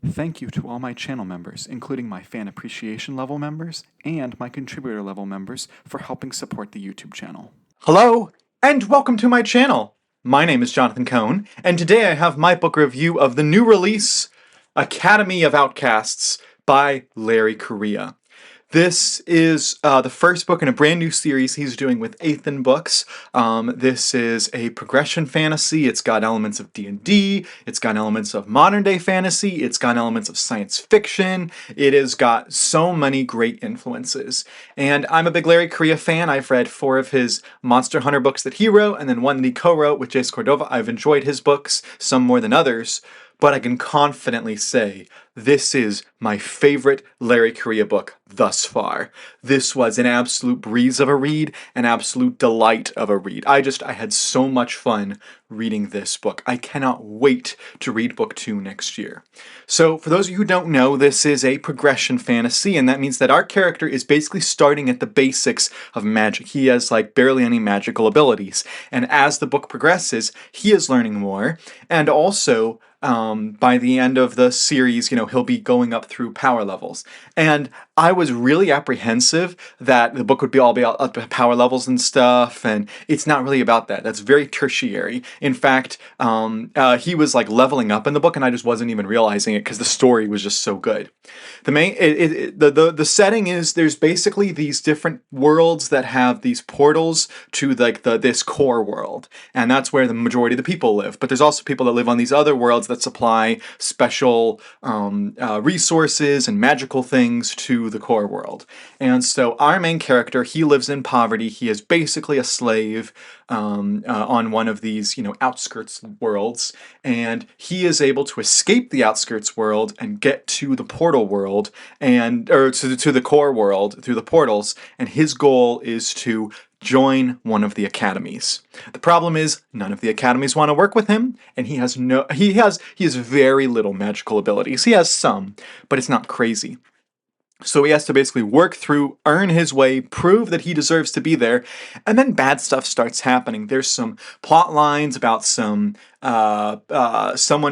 Thank you to all my channel members, including my fan appreciation level members and my contributor level members, for helping support the YouTube channel. Hello, and welcome to my channel. My name is Jonathan Cohn, and today I have my book review of the new release, Academy of Outcasts by Larry Correia. This is the first book in a brand new series he's doing with Ethan Books. This is a progression fantasy. It's got elements of D&D. It's got elements of modern day fantasy. It's got elements of science fiction. It has got so many great influences. And I'm a big Larry Correia fan. I've read 4 of his Monster Hunter books that he wrote, and then 1 that he co-wrote with Jace Cordova. I've enjoyed his books, some more than others. But I can confidently say this is my favorite Larry Correia book thus far. This was an absolute breeze of a read, an absolute delight of a read. I had so much fun reading this book. I cannot wait to read book 2 next year. So for those of you who don't know, this is a progression fantasy, and that means that our character is basically starting at the basics of magic. He has like barely any magical abilities, and as the book progresses, he is learning more, and also by the end of the series, he'll be going up through power levels. And I was really apprehensive that the book would be all about up to power levels and stuff, and it's not really about that. That's very tertiary. In fact, he was like leveling up in the book, and I just wasn't even realizing it because the story was just so good. The setting is there's basically these different worlds that have these portals to like this core world, and that's where the majority of the people live. But there's also people that live on these other worlds that supply special resources and magical things to the core world. And so our main character, he lives in poverty. He is basically a slave on one of these, outskirts worlds, and he is able to escape the outskirts world and get to the portal world, or to the core world through the portals, and his goal is to join one of the academies. The problem is none of the academies want to work with him, and he has very little magical abilities. He has some, but it's not crazy. So he has to basically work through, earn his way, prove that he deserves to be there, and then bad stuff starts happening. There's some plot lines about someone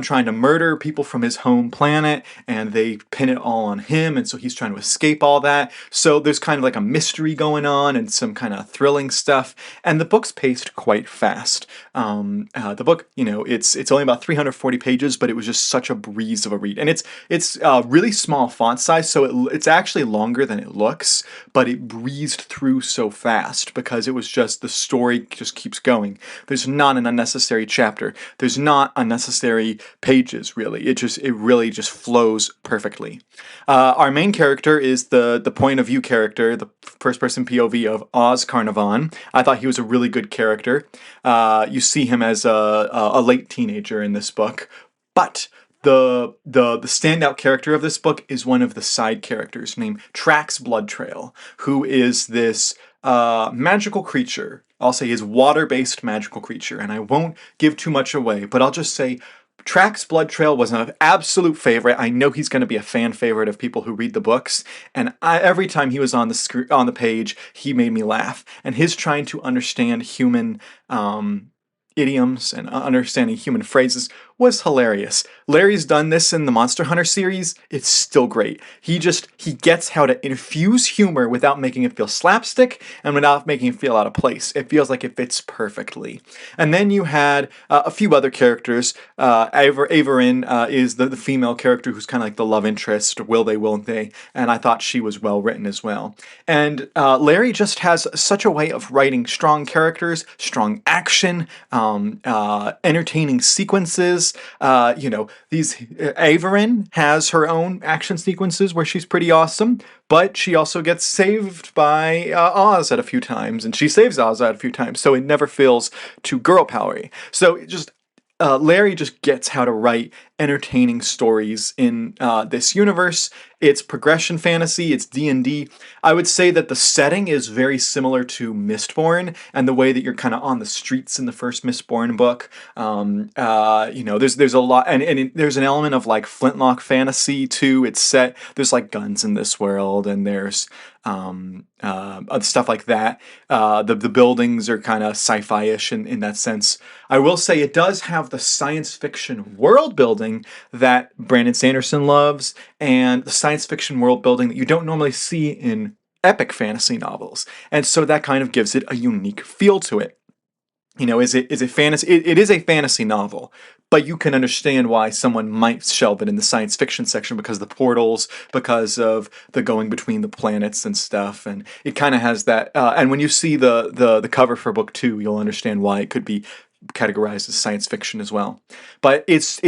trying to murder people from his home planet, and they pin it all on him, and so he's trying to escape all that. So there's kind of like a mystery going on and some kind of thrilling stuff, and the book's paced quite fast. The book, it's only about 340 pages, but it was just such a breeze of a read, and it's really small font size, so it's actually longer than it looks, but it breezed through so fast because it was just the story just keeps going. There's not an unnecessary chapter. There's not unnecessary pages, really. It really just flows perfectly. Our main character is the point of view character, the first-person POV of Oz Carnarvon. I thought he was a really good character. You see him as a late teenager in this book, but the standout character of this book is one of the side characters named Trax Bloodtrail, who is this magical creature. I'll say his water-based magical creature, and I won't give too much away, but I'll just say Trax Bloodtrail was an absolute favorite. I know he's going to be a fan favorite of people who read the books, and every time he was on the page, he made me laugh. And his trying to understand human idioms and understanding human phrases was hilarious. Larry's done this in the Monster Hunter series. It's still great. He gets how to infuse humor without making it feel slapstick and without making it feel out of place. It feels like it fits perfectly. And then you had a few other characters. Averin is the female character who's kind of like the love interest, will they, won't they? And I thought she was well written as well. And Larry just has such a way of writing strong characters, strong action, entertaining sequences. Averin has her own action sequences where she's pretty awesome, but she also gets saved by Oz at a few times, and she saves Oz at a few times, so it never feels too girl powery. So Larry just gets how to write entertaining stories in this universe. It's progression fantasy, it's D&D. I would say that the setting is very similar to Mistborn, and the way that you're kind of on the streets in the first Mistborn book. There's a lot, and there's an element of like flintlock fantasy too. There's like guns in this world, and there's stuff like that. The buildings are kind of sci-fi-ish in that sense. I will say it does have the science fiction world building building that Brandon Sanderson loves, and the science fiction world building that you don't normally see in epic fantasy novels. And so that kind of gives it a unique feel to it. You know, is it fantasy? It is a fantasy novel, but you can understand why someone might shelve it in the science fiction section because of the portals, because of the going between the planets and stuff, and it kind of has that. And when you see the cover for book 2, you'll understand why it could be categorized as science fiction as well. But it's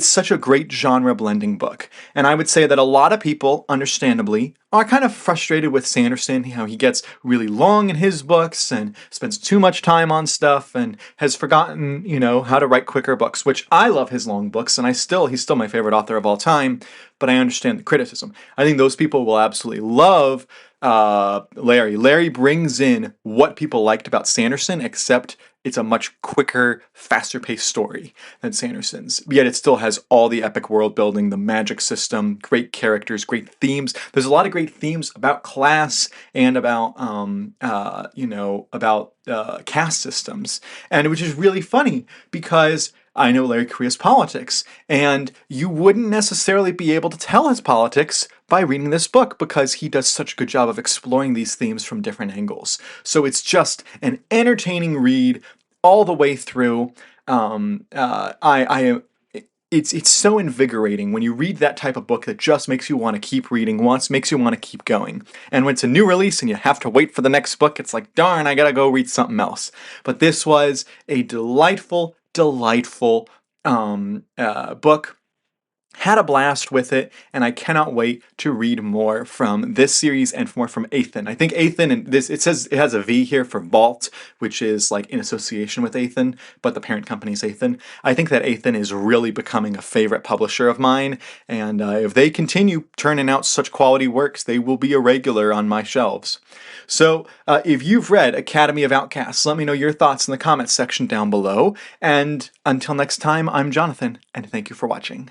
such a great genre blending book. And I would say that a lot of people, understandably, are kind of frustrated with Sanderson, how he gets really long in his books and spends too much time on stuff and has forgotten, how to write quicker books, which I love his long books, and he's still my favorite author of all time, but I understand the criticism. I think those people will absolutely love Larry. Larry brings in what people liked about Sanderson, except it's a much quicker, faster-paced story than Sanderson's. Yet it still has all the epic world building, the magic system, great characters, great themes. There's a lot of great themes about class and about caste systems, and which is really funny because I know Larry Correia's politics, and you wouldn't necessarily be able to tell his politics by reading this book because he does such a good job of exploring these themes from different angles. So it's just an entertaining read all the way through. It's so invigorating when you read that type of book that just makes you want to keep reading once, makes you want to keep going. And when it's a new release and you have to wait for the next book, it's like, darn, I gotta go read something else. But this was a delightful book. Had a blast with it, and I cannot wait to read more from this series and more from Athen. I think Athen, and this, it says it has a V here for Vault, which is like in association with Athen, but the parent company is Athen. I think that Athen is really becoming a favorite publisher of mine, and if they continue turning out such quality works, they will be a regular on my shelves. So if you've read Academy of Outcasts, let me know your thoughts in the comments section down below. And until next time, I'm Jonathan, and thank you for watching.